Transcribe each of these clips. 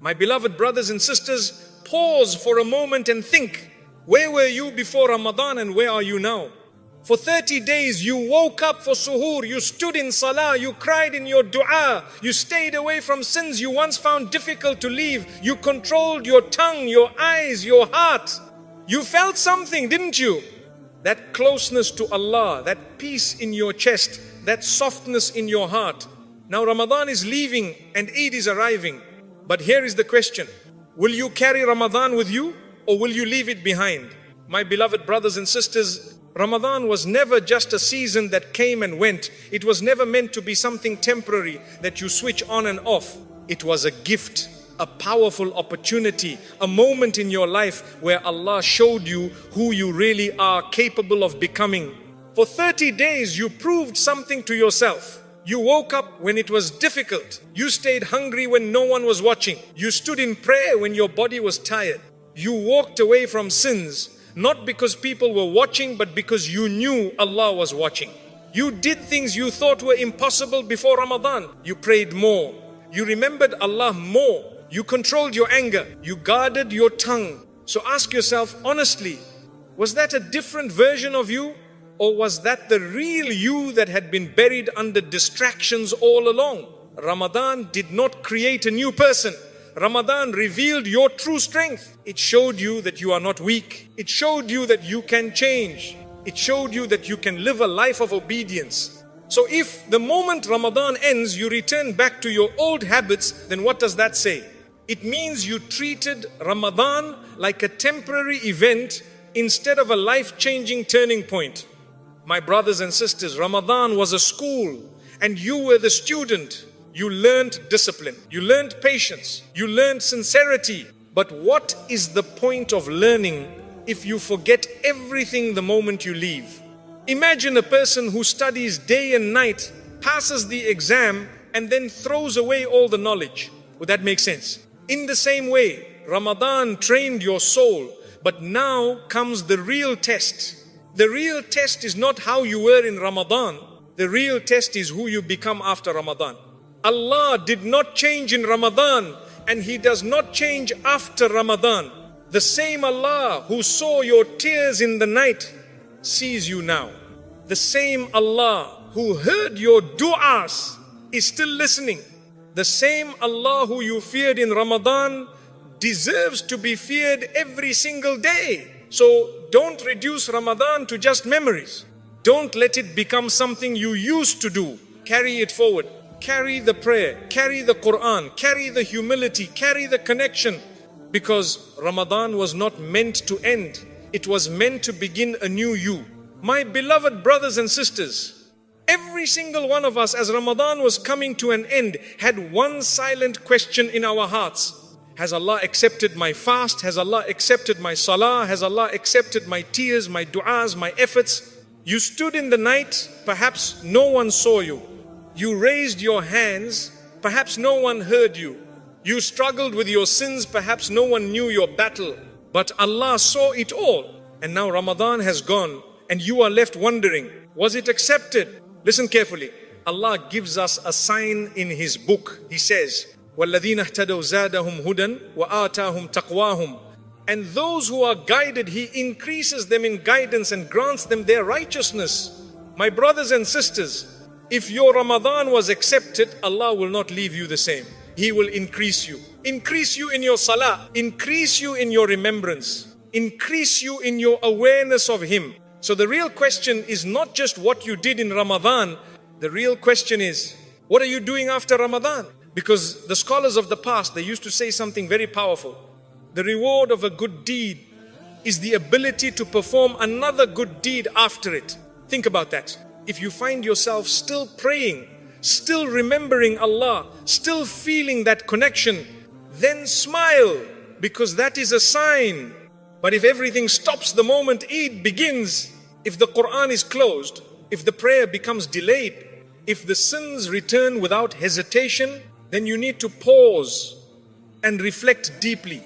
My beloved brothers and sisters, pause for a moment and think, where were you before Ramadan and where are you now? For 30 days you woke up for suhoor, you stood in salah, you cried in your dua, you stayed away from sins you once found difficult to leave, you controlled your tongue, your eyes, your heart. You felt something, didn't you? That closeness to Allah, that peace in your chest, that softness in your heart. Now Ramadan is leaving and Eid is arriving. But here is the question. Will you carry Ramadan with you or will you leave it behind? My beloved brothers and sisters, Ramadan was never just a season that came and went. It was never meant to be something temporary that you switch on and off. It was a gift, a powerful opportunity, a moment in your life where Allah showed you who you really are capable of becoming. For 30 days you proved something to yourself. You woke up when it was difficult. You stayed hungry when no one was watching. You stood in prayer when your body was tired. You walked away from sins, not because people were watching, but because you knew Allah was watching. You did things you thought were impossible before Ramadan. You prayed more. You remembered Allah more. You controlled your anger. You guarded your tongue. So ask yourself honestly, was that a different version of you? Or was that the real you that had been buried under distractions all along? Ramadan did not create a new person. Ramadan revealed your true strength. It showed you that you are not weak. It showed you that you can change. It showed you that you can live a life of obedience. So if the moment Ramadan ends, you return back to your old habits, then what does that say? It means you treated Ramadan like a temporary event instead of a life-changing turning point. My brothers and sisters, Ramadan was a school and you were the student. You learned discipline, you learned patience, you learned sincerity. But what is the point of learning if you forget everything the moment you leave? Imagine a person who studies day and night, passes the exam and then throws away all the knowledge. Would that make sense? In the same way, Ramadan trained your soul, but now comes the real test. The real test is not how you were in Ramadan. The real test is who you become after Ramadan. Allah did not change in Ramadan and He does not change after Ramadan. The same Allah who saw your tears in the night sees you now. The same Allah who heard your du'as is still listening. The same Allah who you feared in Ramadan deserves to be feared every single day. So don't reduce Ramadan to just memories. Don't let it become something you used to do. Carry it forward. Carry the prayer, carry the Quran, carry the humility, carry the connection. Because Ramadan was not meant to end. It was meant to begin a new you. My beloved brothers and sisters, every single one of us as Ramadan was coming to an end had one silent question in our hearts. Has Allah accepted my fast? Has Allah accepted my salah? Has Allah accepted my tears, my du'as, my efforts? You stood in the night, perhaps no one saw you. You raised your hands, perhaps no one heard you. You struggled with your sins, perhaps no one knew your battle. But Allah saw it all. And now Ramadan has gone and you are left wondering, was it accepted? Listen carefully. Allah gives us a sign in His book. He says, وَالَّذِينَ اهْتَدَوْا زَادَهُمْ هُدًى وَآتَاهُمْ تَقْوَاهُمْ. And those who are guided, He increases them in guidance and grants them their righteousness. My brothers and sisters, if your Ramadan was accepted, Allah will not leave you the same. He will increase you. Increase you in your salah. Increase you in your remembrance. Increase you in your awareness of Him. So the real question is not just what you did in Ramadan. The real question is, what are you doing after Ramadan? Because the scholars of the past, they used to say something very powerful. The reward of a good deed is the ability to perform another good deed after it. Think about that. If you find yourself still praying, still remembering Allah, still feeling that connection, then smile, because that is a sign. But if everything stops the moment Eid begins, if the Quran is closed, if the prayer becomes delayed, if the sins return without hesitation, then you need to pause and reflect deeply.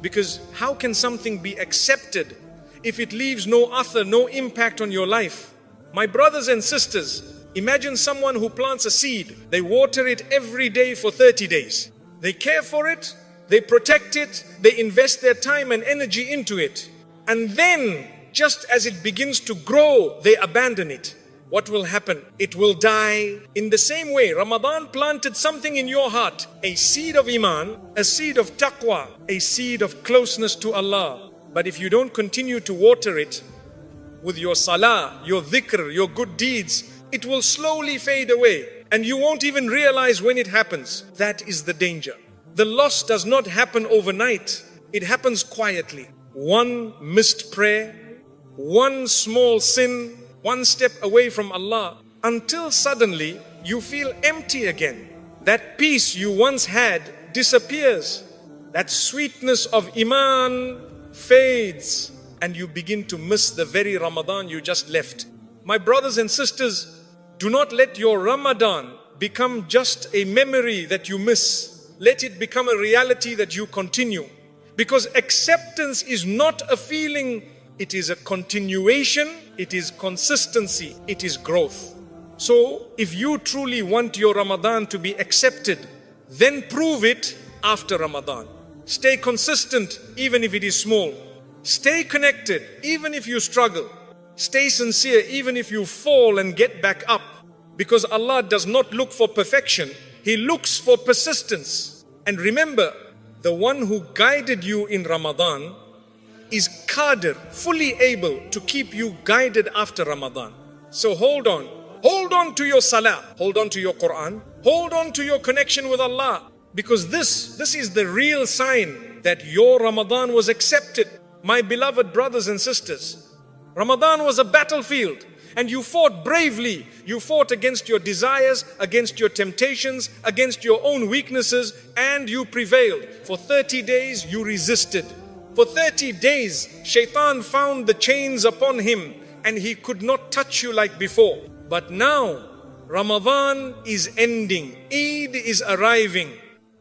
Because how can something be accepted if it leaves no author, no impact on your life? My brothers and sisters, imagine someone who plants a seed. They water it every day for 30 days. They care for it They protect it, they invest their time and energy into it. And then, just as it begins to grow, they abandon it. What will happen? It will die. In the same way, Ramadan planted something in your heart, a seed of iman, a seed of taqwa, a seed of closeness to Allah. But if you don't continue to water it with your salah, your dhikr, your good deeds, it will slowly fade away and you won't even realize when it happens. That is the danger. The loss does not happen overnight. It happens quietly. One missed prayer, one small sin, one step away from Allah, until suddenly you feel empty again. That peace you once had disappears. That sweetness of iman fades and you begin to miss the very Ramadan you just left. My brothers and sisters, do not let your Ramadan become just a memory that you miss. Let it become a reality that you continue. Because acceptance is not a feeling, it is a continuation, it is consistency, it is growth. So if you truly want your Ramadan to be accepted, then prove it after Ramadan. Stay consistent even if it is small. Stay connected even if you struggle. Stay sincere even if you fall and get back up. Because Allah does not look for perfection, He looks for persistence. And remember, the one who guided you in Ramadan is qadir, fully able to keep you guided after Ramadan. So hold on. Hold on to your salah. Hold on to your Quran. Hold on to your connection with Allah. Because this is the real sign that your Ramadan was accepted. My beloved brothers and sisters, Ramadan was a battlefield and you fought bravely. You fought against your desires, against your temptations, against your own weaknesses, and you prevailed. For 30 days you resisted. For 30 days, Shaytan found the chains upon him and he could not touch you like before. But now, Ramadan is ending, Eid is arriving,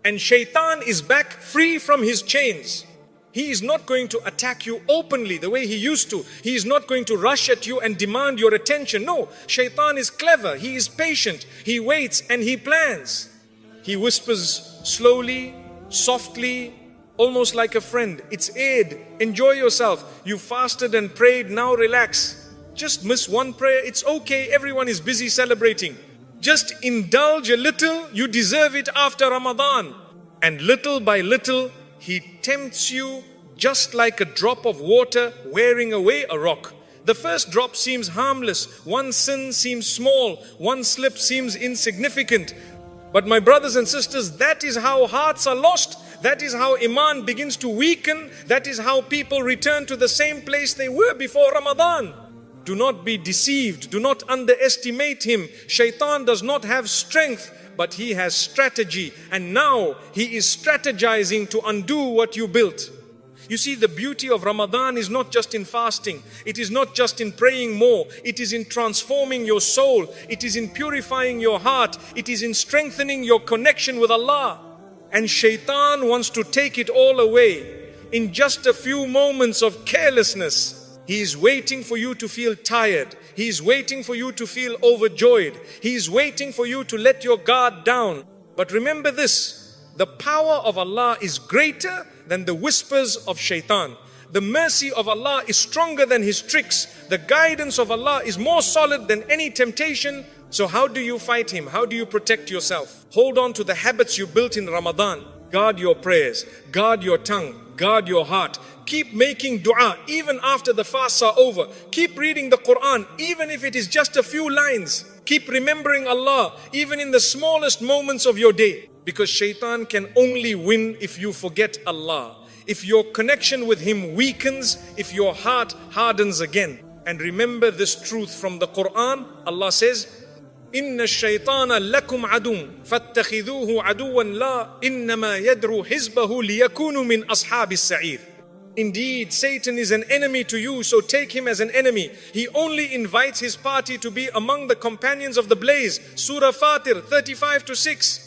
and Shaytan is back free from his chains. He is not going to attack you openly the way he used to. He is not going to rush at you and demand your attention. No, Shaytan is clever, he is patient, he waits and he plans. He whispers slowly, softly, almost like a friend. It's Eid, enjoy yourself. You fasted and prayed, now relax. Just miss one prayer, it's okay, everyone is busy celebrating. Just indulge a little, you deserve it after Ramadan. And little by little, He tempts you just like a drop of water wearing away a rock. The first drop seems harmless, one sin seems small, one slip seems insignificant. But my brothers and sisters, that is how hearts are lost. That is how iman begins to weaken. That is how people return to the same place they were before Ramadan. Do not be deceived. Do not underestimate him. Shaitan does not have strength, but he has strategy. And now he is strategizing to undo what you built. You see, the beauty of Ramadan is not just in fasting. It is not just in praying more. It is in transforming your soul. It is in purifying your heart. It is in strengthening your connection with Allah. And Shaitan wants to take it all away in just a few moments of carelessness. He is waiting for you to feel tired. He is waiting for you to feel overjoyed. He is waiting for you to let your guard down. But remember this, the power of Allah is greater than the whispers of Shaitan. The mercy of Allah is stronger than his tricks. The guidance of Allah is more solid than any temptation. So how do you fight him? How do you protect yourself? Hold on to the habits you built in Ramadan. Guard your prayers. Guard your tongue. Guard your heart. Keep making dua even after the fasts are over. Keep reading the Quran even if it is just a few lines. Keep remembering Allah even in the smallest moments of your day. Because Shaitan can only win if you forget Allah. If your connection with him weakens, if your heart hardens again. And remember this truth from the Quran. Allah says, إِنَّ الشَّيْطَانَ لَكُمْ عَدُوٌ فَاتَّخِذُوهُ عَدُوًا لَا إِنَّمَا يَدْرُو حِزْبَهُ لِيَكُونُوا مِنْ أَصْحَابِ السَّعِيرِ. Indeed, Satan is an enemy to you, so take him as an enemy. He only invites his party to be among the companions of the blaze. Surah Fatir 35-6.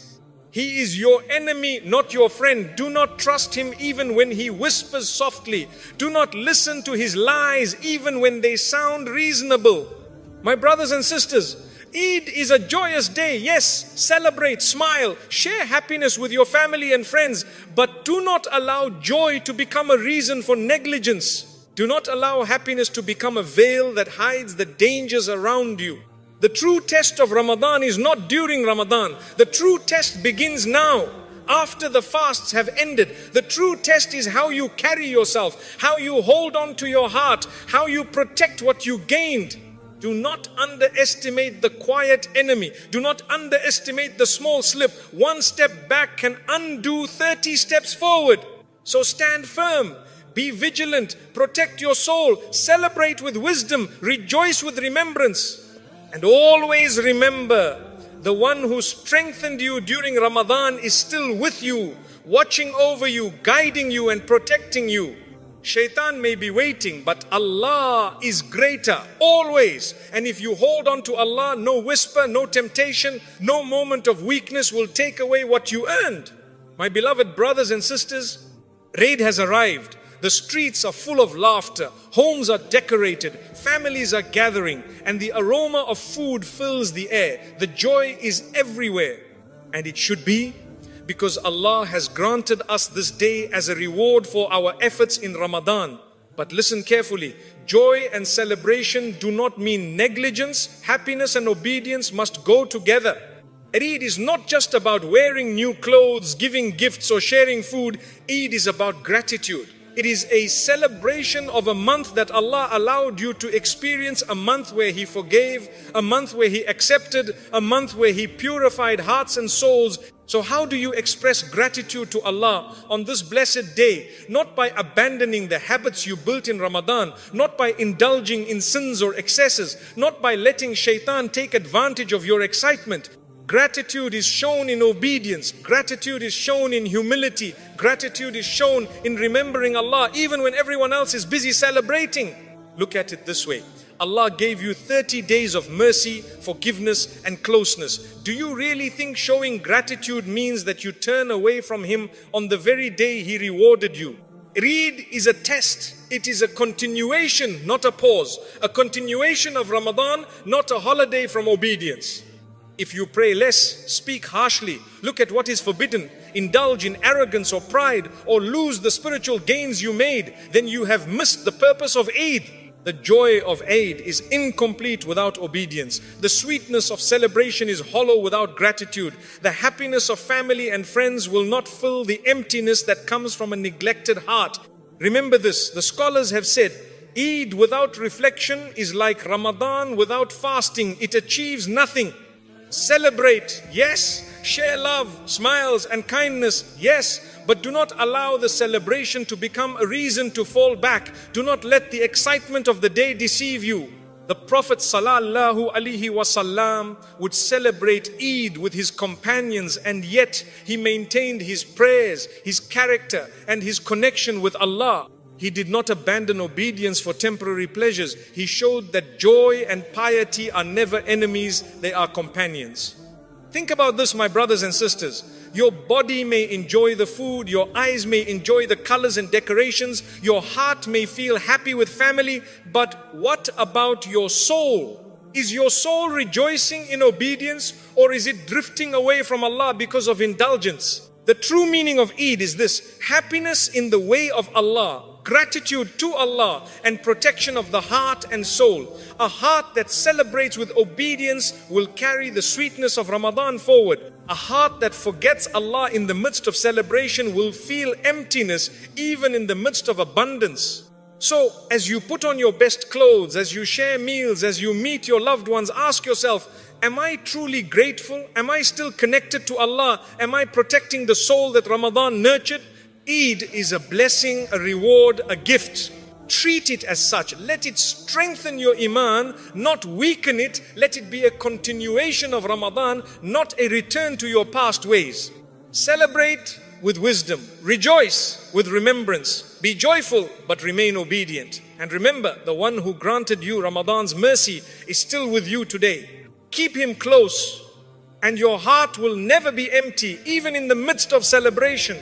He is your enemy, not your friend. Do not trust him even when he whispers softly. Do not listen to his lies even when they sound reasonable. My brothers and sisters, Eid is a joyous day. Yes, celebrate, smile, share happiness with your family and friends, but do not allow joy to become a reason for negligence. Do not allow happiness to become a veil that hides the dangers around you. The true test of Ramadan is not during Ramadan. The true test begins now, after the fasts have ended. The true test is how you carry yourself, how you hold on to your heart, how you protect what you gained. Do not underestimate the quiet enemy. Do not underestimate the small slip. One step back can undo 30 steps forward. So stand firm. Be vigilant. Protect your soul. Celebrate with wisdom. Rejoice with remembrance. And always remember, the one who strengthened you during Ramadan is still with you, watching over you, guiding you and protecting you. Shaytan may be waiting, but Allah is greater, always. And if you hold on to Allah, no whisper, no temptation, no moment of weakness will take away what you earned. My beloved brothers and sisters, Eid has arrived. The streets are full of laughter, homes are decorated, families are gathering, and the aroma of food fills the air. The joy is everywhere. And it should be, because Allah has granted us this day as a reward for our efforts in Ramadan. But listen carefully, joy and celebration do not mean negligence. Happiness and obedience must go together. Eid is not just about wearing new clothes, giving gifts or sharing food. Eid is about gratitude. It is a celebration of a month that Allah allowed you to experience, a month where He forgave, a month where He accepted, a month where He purified hearts and souls. So how do you express gratitude to Allah on this blessed day? Not by abandoning the habits you built in Ramadan, not by indulging in sins or excesses, not by letting Shaytan take advantage of your excitement. Gratitude is shown in obedience. Gratitude is shown in humility. Gratitude is shown in remembering Allah even when everyone else is busy celebrating. Look at it this way. Allah gave you 30 days of mercy, forgiveness and closeness. Do you really think showing gratitude means that you turn away from Him on the very day He rewarded you? Eid is a test. It is a continuation, not a pause. A continuation of Ramadan, not a holiday from obedience. If you pray less, speak harshly, look at what is forbidden, indulge in arrogance or pride, or lose the spiritual gains you made, then you have missed the purpose of Eid. The joy of Eid is incomplete without obedience. The sweetness of celebration is hollow without gratitude. The happiness of family and friends will not fill the emptiness that comes from a neglected heart. Remember this, the scholars have said, Eid without reflection is like Ramadan without fasting. It achieves nothing. Celebrate, yes. Share love, smiles and kindness, yes. But do not allow the celebration to become a reason to fall back. Do not let the excitement of the day deceive you. The Prophet sallallahu alaihi wasallam would celebrate Eid with his companions, and yet he maintained his prayers, his character and his connection with Allah. He did not abandon obedience for temporary pleasures. He showed that joy and piety are never enemies, they are companions. Think about this, my brothers and sisters. Your body may enjoy the food, your eyes may enjoy the colors and decorations, your heart may feel happy with family, but what about your soul? Is your soul rejoicing in obedience, or is it drifting away from Allah because of indulgence? The true meaning of Eid is this: happiness in the way of Allah, gratitude to Allah, and protection of the heart and soul. A heart that celebrates with obedience will carry the sweetness of Ramadan forward. A heart that forgets Allah in the midst of celebration will feel emptiness even in the midst of abundance. So, as you put on your best clothes, as you share meals, as you meet your loved ones, ask yourself, am I truly grateful? Am I still connected to Allah? Am I protecting the soul that Ramadan nurtured? Eid is a blessing, a reward, a gift. Treat it as such. Let it strengthen your iman, not weaken it. Let it be a continuation of Ramadan, not a return to your past ways. Celebrate with wisdom. Rejoice with remembrance. Be joyful, but remain obedient. And remember, the one who granted you Ramadan's mercy is still with you today. Keep Him close, and your heart will never be empty, even in the midst of celebration.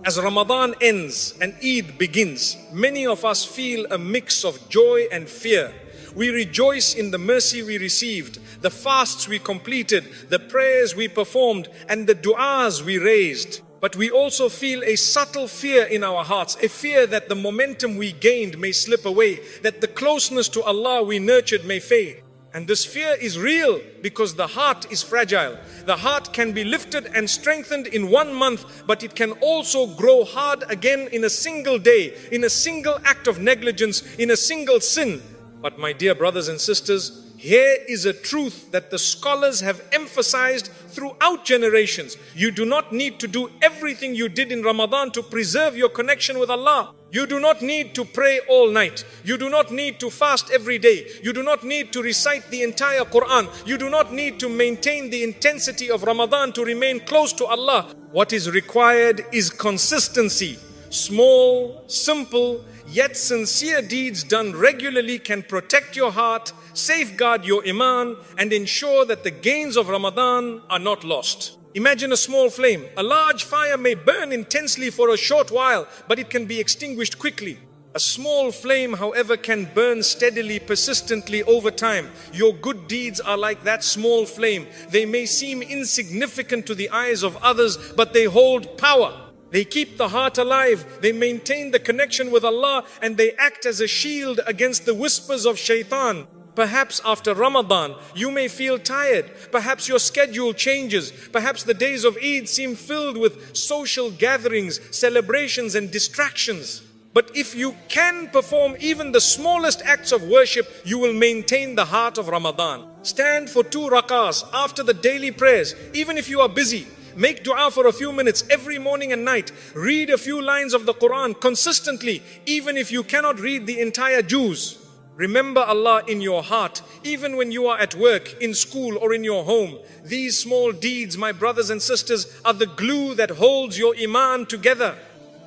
As Ramadan ends and Eid begins, many of us feel a mix of joy and fear. We rejoice in the mercy we received, the fasts we completed, the prayers we performed, and the du'as we raised. But we also feel a subtle fear in our hearts, a fear that the momentum we gained may slip away, that the closeness to Allah we nurtured may fade. And this fear is real because the heart is fragile. The heart can be lifted and strengthened in 1 month, but it can also grow hard again in a single day, in a single act of negligence, in a single sin. But my dear brothers and sisters, here is a truth that the scholars have emphasized throughout generations. You do not need to do everything you did in Ramadan to preserve your connection with Allah. You do not need to pray all night. You do not need to fast every day. You do not need to recite the entire Quran. You do not need to maintain the intensity of Ramadan to remain close to Allah. What is required is consistency. Small, simple, yet sincere deeds done regularly can protect your heart, safeguard your iman, and ensure that the gains of Ramadan are not lost. Imagine a small flame. A large fire may burn intensely for a short while, but it can be extinguished quickly. A small flame, however, can burn steadily, persistently over time. Your good deeds are like that small flame. They may seem insignificant to the eyes of others, but they hold power. They keep the heart alive, they maintain the connection with Allah, and they act as a shield against the whispers of Shaytan. Perhaps after Ramadan, you may feel tired. Perhaps your schedule changes. Perhaps the days of Eid seem filled with social gatherings, celebrations, and distractions. But if you can perform even the smallest acts of worship, you will maintain the heart of Ramadan. Stand for 2 rakahs after the daily prayers, even if you are busy. Make dua for a few minutes every morning and night. Read a few lines of the Quran consistently, even if you cannot read the entire juz. Remember Allah in your heart, even when you are at work, in school, or in your home. These small deeds, my brothers and sisters, are the glue that holds your iman together.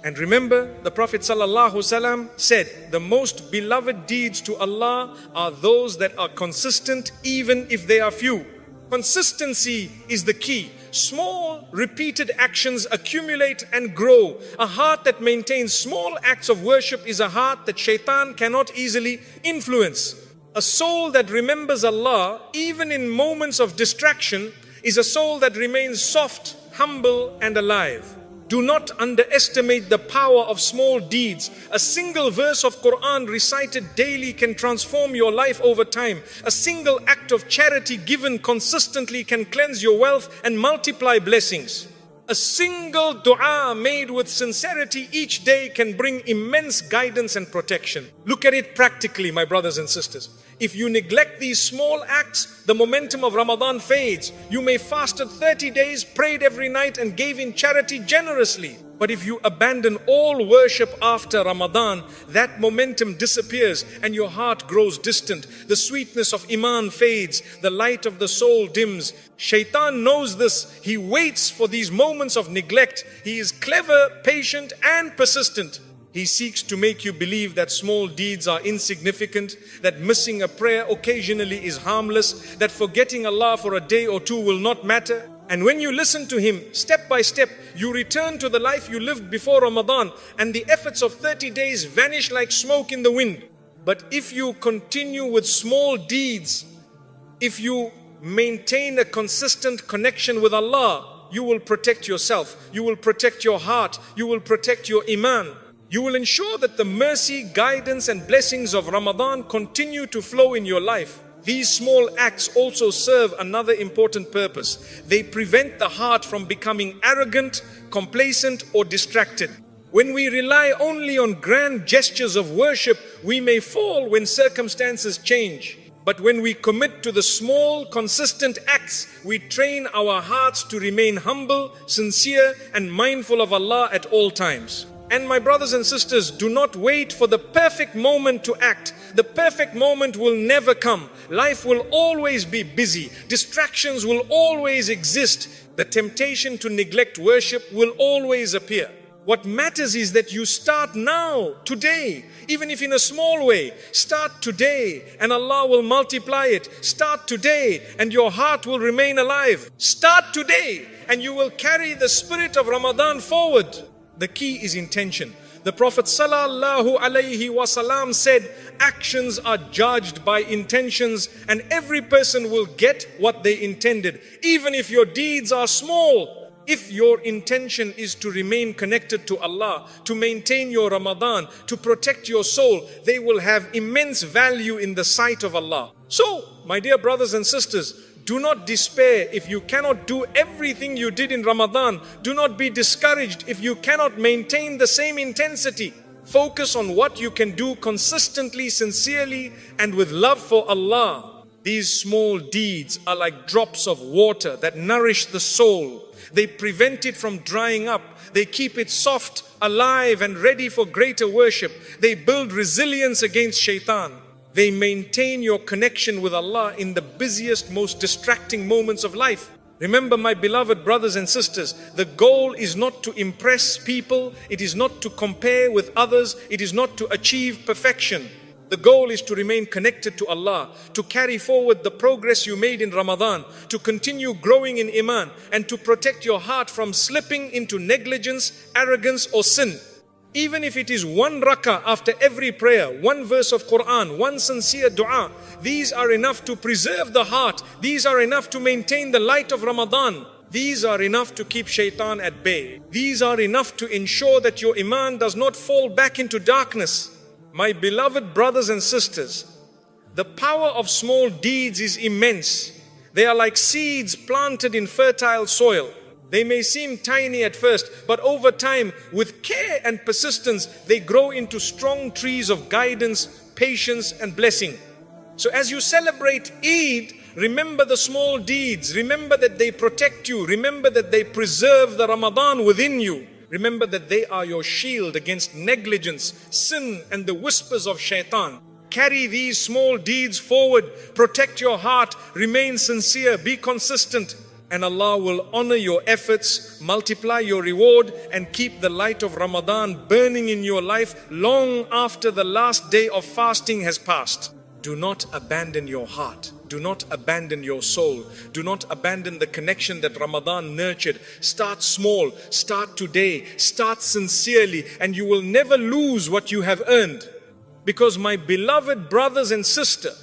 And remember, the Prophet ﷺ said, the most beloved deeds to Allah are those that are consistent, even if they are few. Consistency is the key. Small, repeated actions accumulate and grow. A heart that maintains small acts of worship is a heart that Shaytan cannot easily influence. A soul that remembers Allah, even in moments of distraction, is a soul that remains soft, humble, and alive. Do not underestimate the power of small deeds. A single verse of Quran recited daily can transform your life over time. A single act of charity given consistently can cleanse your wealth and multiply blessings. A single dua made with sincerity each day can bring immense guidance and protection. Look at it practically, my brothers and sisters. If you neglect these small acts, the momentum of Ramadan fades. You may fasted 30 days, prayed every night, and gave in charity generously. But if you abandon all worship after Ramadan, that momentum disappears and your heart grows distant. The sweetness of iman fades. The light of the soul dims. Shaitan knows this. He waits for these moments of neglect. He is clever, patient, and persistent. He seeks to make you believe that small deeds are insignificant, that missing a prayer occasionally is harmless, that forgetting Allah for a day or two will not matter. And when you listen to him, step by step, you return to the life you lived before Ramadan, and the efforts of 30 days vanish like smoke in the wind. But if you continue with small deeds, if you maintain a consistent connection with Allah, you will protect yourself, you will protect your heart, you will protect your iman. You will ensure that the mercy, guidance, and blessings of Ramadan continue to flow in your life. These small acts also serve another important purpose. They prevent the heart from becoming arrogant, complacent, or distracted. When we rely only on grand gestures of worship, we may fall when circumstances change. But when we commit to the small, consistent acts, we train our hearts to remain humble, sincere, and mindful of Allah at all times. And my brothers and sisters, do not wait for the perfect moment to act. The perfect moment will never come. Life will always be busy. Distractions will always exist. The temptation to neglect worship will always appear. What matters is that you start now, today, even if in a small way. Start today and Allah will multiply it. Start today and your heart will remain alive. Start today and you will carry the spirit of Ramadan forward. The key is intention. The Prophet sallallahu alaihi wasallam said, actions are judged by intentions, and every person will get what they intended, even if your deeds are small. If your intention is to remain connected to Allah, to maintain your Ramadan, to protect your soul, they will have immense value in the sight of Allah. So, my dear brothers and sisters, do not despair if you cannot do everything you did in Ramadan. Do not be discouraged if you cannot maintain the same intensity. Focus on what you can do consistently, sincerely, and with love for Allah. These small deeds are like drops of water that nourish the soul. They prevent it from drying up. They keep it soft, alive, and ready for greater worship. They build resilience against Shaytan. They maintain your connection with Allah in the busiest, most distracting moments of life. Remember, my beloved brothers and sisters, the goal is not to impress people. It is not to compare with others. It is not to achieve perfection. The goal is to remain connected to Allah, to carry forward the progress you made in Ramadan, to continue growing in iman, and to protect your heart from slipping into negligence, arrogance, or sin. Even if it is one rak'ah after every prayer, one verse of Quran, one sincere dua, these are enough to preserve the heart. These are enough to maintain the light of Ramadan. These are enough to keep Shaytan at bay. These are enough to ensure that your iman does not fall back into darkness. My beloved brothers and sisters, the power of small deeds is immense. They are like seeds planted in fertile soil. They may seem tiny at first, but over time, with care and persistence, they grow into strong trees of guidance, patience, and blessing. So as you celebrate Eid, remember the small deeds. Remember that they protect you. Remember that they preserve the Ramadan within you. Remember that they are your shield against negligence, sin, and the whispers of Shaytan. Carry these small deeds forward. Protect your heart. Remain sincere. Be consistent. And Allah will honor your efforts, multiply your reward, and keep the light of Ramadan burning in your life long after the last day of fasting has passed. Do not abandon your heart. Do not abandon your soul. Do not abandon the connection that Ramadan nurtured. Start small. Start today. Start sincerely, and you will never lose what you have earned. Because my beloved brothers and sisters,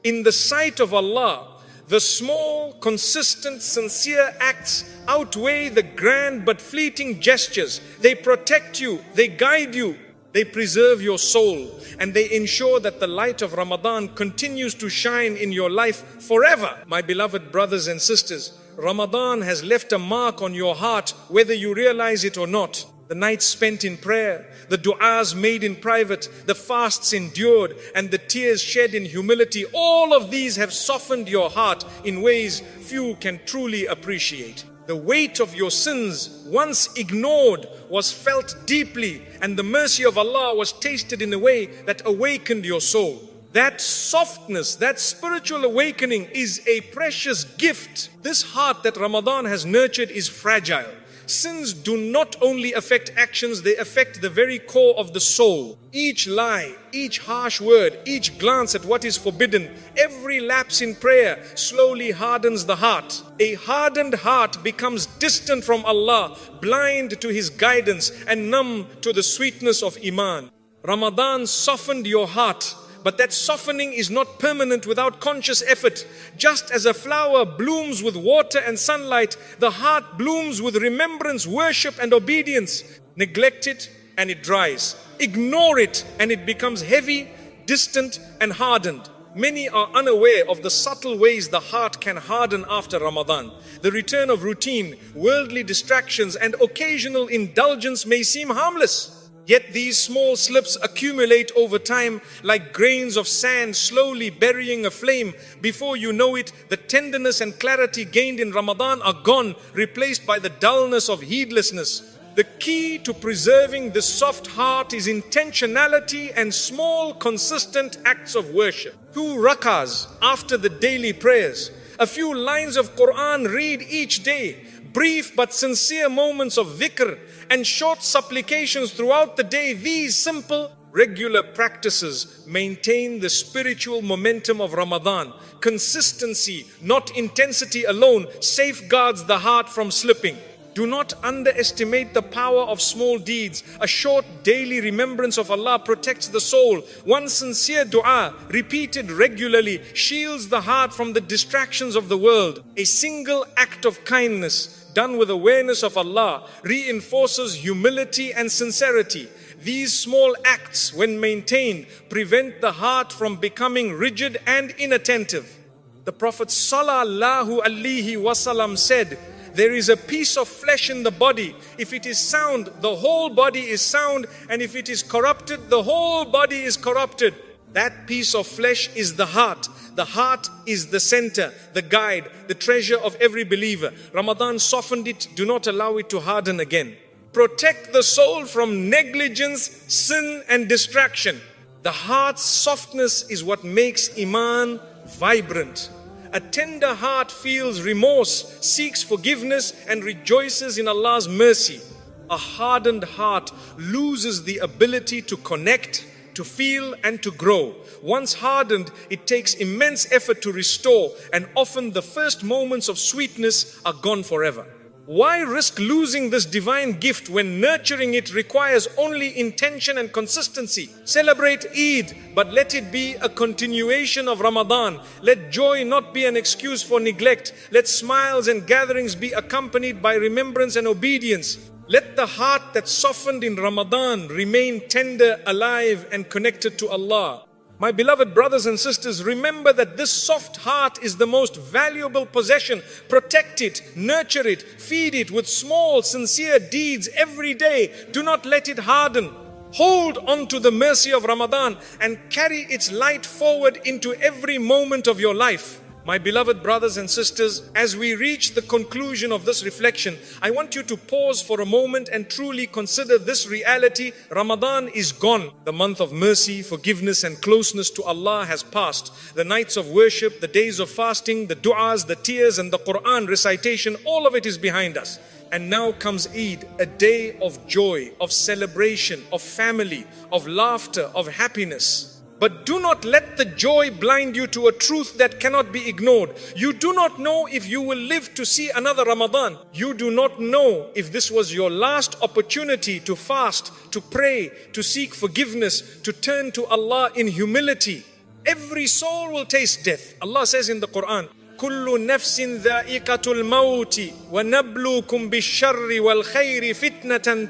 in the sight of Allah, the small, consistent, sincere acts outweigh the grand but fleeting gestures. They protect you, they guide you, they preserve your soul, and they ensure that the light of Ramadan continues to shine in your life forever. My beloved brothers and sisters, Ramadan has left a mark on your heart, whether you realize it or not. The nights spent in prayer, the du'as made in private, the fasts endured, and the tears shed in humility, all of these have softened your heart in ways few can truly appreciate. The weight of your sins, once ignored, was felt deeply, and the mercy of Allah was tasted in a way that awakened your soul. That softness, that spiritual awakening is a precious gift. This heart that Ramadan has nurtured is fragile. Sins do not only affect actions, they affect the very core of the soul. Each lie, each harsh word, each glance at what is forbidden, every lapse in prayer slowly hardens the heart. A hardened heart becomes distant from Allah, blind to His guidance, and numb to the sweetness of iman. Ramadan softened your heart. But that softening is not permanent without conscious effort. Just as a flower blooms with water and sunlight, the heart blooms with remembrance, worship, and obedience. Neglect it and it dries. Ignore it and it becomes heavy, distant, and hardened. Many are unaware of the subtle ways the heart can harden after Ramadan. The return of routine, worldly distractions, and occasional indulgence may seem harmless. Yet these small slips accumulate over time like grains of sand slowly burying a flame. Before you know it, the tenderness and clarity gained in Ramadan are gone, replaced by the dullness of heedlessness. The key to preserving the soft heart is intentionality and small, consistent acts of worship. 2 rak'ahs after the daily prayers, a few lines of Quran read each day, brief but sincere moments of dhikr, and short supplications throughout the day. These simple, regular practices maintain the spiritual momentum of Ramadan. Consistency, not intensity alone, safeguards the heart from slipping. Do not underestimate the power of small deeds. A short daily remembrance of Allah protects the soul. One sincere dua, repeated regularly, shields the heart from the distractions of the world. A single act of kindness, done with awareness of Allah, reinforces humility and sincerity. These small acts, when maintained, prevent the heart from becoming rigid and inattentive. The Prophet sallallahu alaihi wasallam said, there is a piece of flesh in the body. If it is sound, the whole body is sound. And if it is corrupted, the whole body is corrupted. That piece of flesh is the heart. The heart is the center, the guide, the treasure of every believer. Ramadan softened it. Do not allow it to harden again. Protect the soul from negligence, sin and distraction. The heart's softness is what makes iman vibrant. A tender heart feels remorse, seeks forgiveness and rejoices in Allah's mercy. A hardened heart loses the ability to connect, to feel and to grow. Once hardened, it takes immense effort to restore, and often the first moments of sweetness are gone forever. Why risk losing this divine gift when nurturing it requires only intention and consistency? Celebrate Eid, but let it be a continuation of Ramadan. Let joy not be an excuse for neglect. Let smiles and gatherings be accompanied by remembrance and obedience. Let the heart that softened in Ramadan remain tender, alive and connected to Allah. My beloved brothers and sisters, remember that this soft heart is the most valuable possession. Protect it, nurture it, feed it with small, sincere deeds every day. Do not let it harden. Hold on to the mercy of Ramadan and carry its light forward into every moment of your life. My beloved brothers and sisters, as we reach the conclusion of this reflection, I want you to pause for a moment and truly consider this reality. Ramadan is gone. The month of mercy, forgiveness and closeness to Allah has passed. The nights of worship, the days of fasting, the du'as, the tears and the Quran recitation, all of it is behind us. And now comes Eid, a day of joy, of celebration, of family, of laughter, of happiness. But do not let the joy blind you to a truth that cannot be ignored. You do not know if you will live to see another Ramadan. You do not know if this was your last opportunity to fast, to pray, to seek forgiveness, to turn to Allah in humility. Every soul will taste death. Allah says in the Quran, كل نفس ذائقة الموت ونبلوكم بالشر والخير فتنة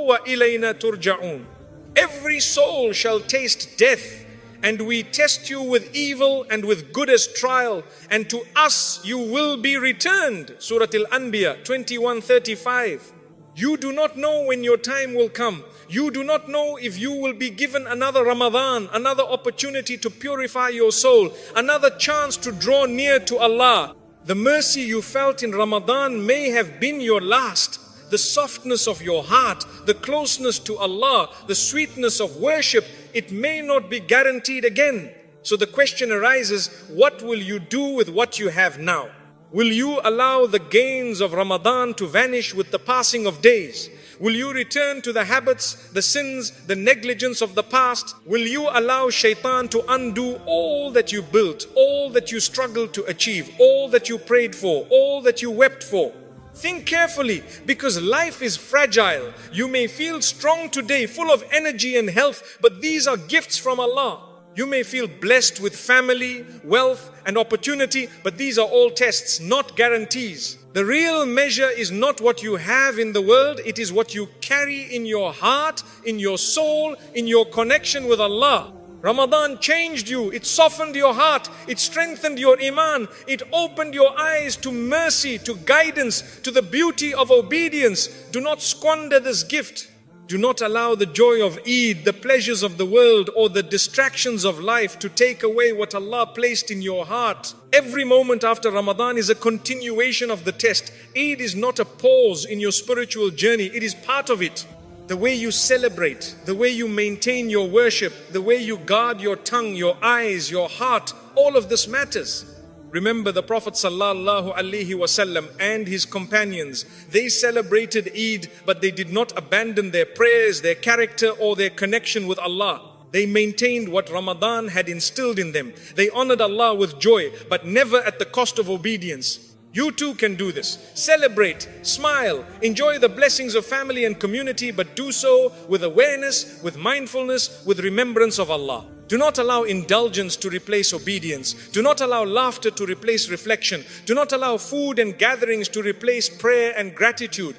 وإلينا ترجعون. Every soul shall taste death, and we test you with evil and with good as trial, and to us you will be returned. Surah Al-Anbiya 21:35. You do not know when your time will come. You do not know if you will be given another Ramadan, another opportunity to purify your soul, another chance to draw near to Allah. The mercy you felt in Ramadan may have been your last. The softness of your heart, the closeness to Allah, the sweetness of worship, it may not be guaranteed again. So the question arises, what will you do with what you have now? Will you allow the gains of Ramadan to vanish with the passing of days? Will you return to the habits, the sins, the negligence of the past? Will you allow Shaytan to undo all that you built, all that you struggled to achieve, all that you prayed for, all that you wept for? Think carefully, because life is fragile. You may feel strong today, full of energy and health, but these are gifts from Allah. You may feel blessed with family, wealth and opportunity, but these are all tests, not guarantees. The real measure is not what you have in the world, it is what you carry in your heart, in your soul, in your connection with Allah. Ramadan changed you, it softened your heart, it strengthened your iman, it opened your eyes to mercy, to guidance, to the beauty of obedience. Do not squander this gift. Do not allow the joy of Eid, the pleasures of the world or the distractions of life to take away what Allah placed in your heart. Every moment after Ramadan is a continuation of the test. Eid is not a pause in your spiritual journey, it is part of it. The way you celebrate, the way you maintain your worship, the way you guard your tongue, your eyes, your heart, all of this matters. Remember the Prophet sallallahu alaihi wasallam and his companions. They celebrated Eid, but they did not abandon their prayers, their character or their connection with Allah. They maintained what Ramadan had instilled in them. They honored Allah with joy, but never at the cost of obedience. You too can do this. Celebrate, smile, enjoy the blessings of family and community, but do so with awareness, with mindfulness, with remembrance of Allah. Do not allow indulgence to replace obedience. Do not allow laughter to replace reflection. Do not allow food and gatherings to replace prayer and gratitude.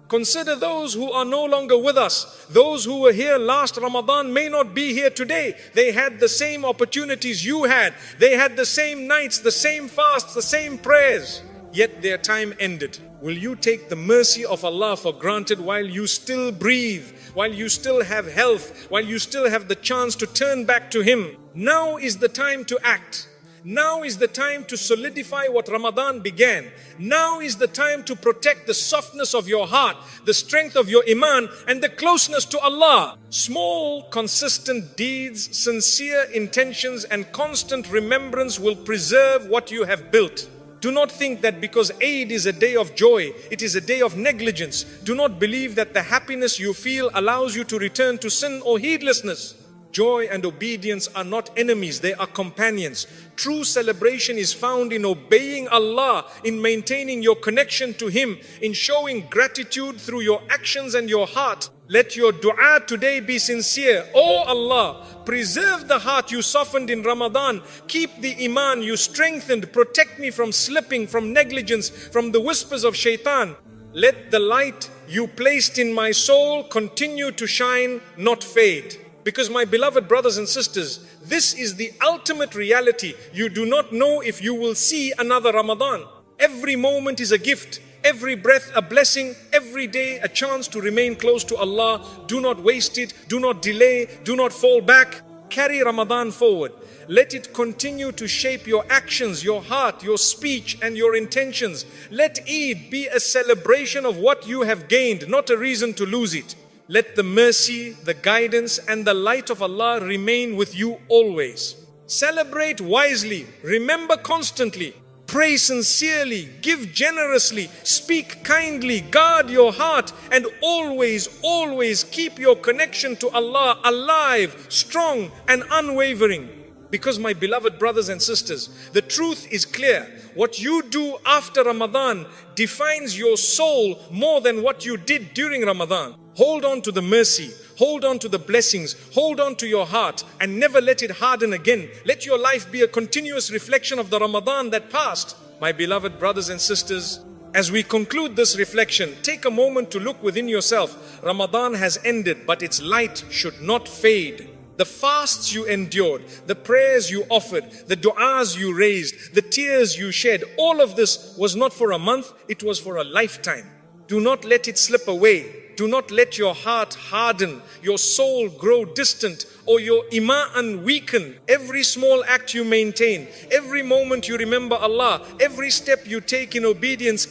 Consider those who are no longer with us. Those who were here last Ramadan may not be here today. They had the same opportunities you had. They had the same nights, the same fasts, the same prayers. Yet their time ended. Will you take the mercy of Allah for granted while you still breathe, while you still have health, while you still have the chance to turn back to Him? Now is the time to act. Now is the time to solidify what Ramadan began. Now is the time to protect the softness of your heart, the strength of your iman, and the closeness to Allah. Small, consistent deeds, sincere intentions, and constant remembrance will preserve what you have built. Do not think that because Eid is a day of joy, it is a day of negligence. Do not believe that the happiness you feel allows you to return to sin or heedlessness. Joy and obedience are not enemies, they are companions. True celebration is found in obeying Allah, in maintaining your connection to Him, in showing gratitude through your actions and your heart. Let your dua today be sincere. Oh Allah, preserve the heart you softened in Ramadan. Keep the iman you strengthened. Protect me from slipping, from negligence, from the whispers of Shaytan. Let the light you placed in my soul continue to shine, not fade. Because my beloved brothers and sisters, this is the ultimate reality. You do not know if you will see another Ramadan. Every moment is a gift. Every breath a blessing. Every day a chance to remain close to Allah. Do not waste it. Do not delay. Do not fall back. Carry Ramadan forward. Let it continue to shape your actions, your heart, your speech, and your intentions. Let Eid be a celebration of what you have gained, not a reason to lose it. Let the mercy, the guidance, and the light of Allah remain with you always. Celebrate wisely, remember constantly, pray sincerely, give generously, speak kindly, guard your heart, and always, always keep your connection to Allah alive, strong, and unwavering. Because my beloved brothers and sisters, the truth is clear. What you do after Ramadan defines your soul more than what you did during Ramadan. Hold on to the mercy, hold on to the blessings, hold on to your heart, and never let it harden again. Let your life be a continuous reflection of the Ramadan that passed. My beloved brothers and sisters, as we conclude this reflection, take a moment to look within yourself. Ramadan has ended, but its light should not fade. The fasts you endured, the prayers you offered, the du'as you raised, the tears you shed, all of this was not for a month, it was for a lifetime. Do not let it slip away. Do not let your heart harden, your soul grow distant, or your iman weaken. Every small act you maintain, every moment you remember Allah, every step you take in obedience